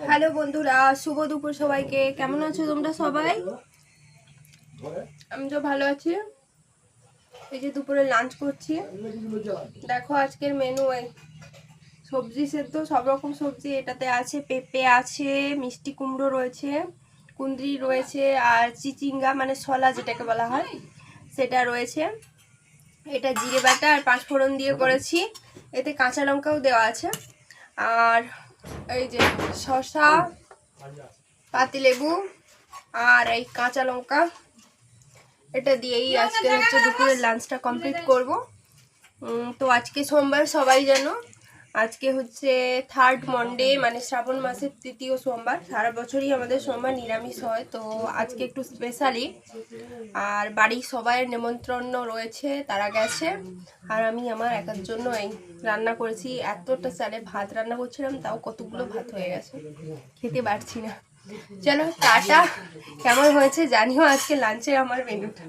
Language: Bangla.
হ্যালো বন্ধুরা, শুভ দুপুর সবাইকে। কেমন আছো তোমরা সবাই? আমি তো ভালো আছি। এই যে দুপুরে লাঞ্চ করছি। দেখো আজকের মেনু এই সবজি সেদ্ধ, সব রকম সবজি এটাতে আছে। পেঁপে আছে, মিষ্টি কুমড়ো রয়েছে, কুঁদরি রয়েছে, আর চিচিঙ্গা মানে শলা যেটাকে বলা হয় সেটা রয়েছে। এটা জিরে বাটা আর পাঁচফোড়ন দিয়ে করেছি। এতে কাঁচা লঙ্কাও দেওয়া আছে। আর এই যে শসা, পাতিলেবু আর এই কাঁচা লঙ্কা, এটা দিয়েই আজকে হচ্ছে দুপুরের লাঞ্চটা কমপ্লিট করব। তো আজকে সোমবার, সবাই জানো আজকে হচ্ছে 3rd মন্ডে, মানে শ্রাবণ মাসের 3য় সোমবার। সারা বছরই আমাদের সোমবার নিরামিষ হয়, তো আজকে একটু স্পেশালি। আর বাড়ির সবাইয়ের নেমন্ত্রণ রয়েছে, তারা গেছে। আর আমি আমার একার জন্য এই রান্না করেছি। এতটা চালে ভাত রান্না করছিলাম, তাও কতগুলো ভাত হয়ে গেছে, খেতে পারছি না। চলো টাটা। কেমন হয়েছে জানিও আজকে লাঞ্চের আমার মেনুটা।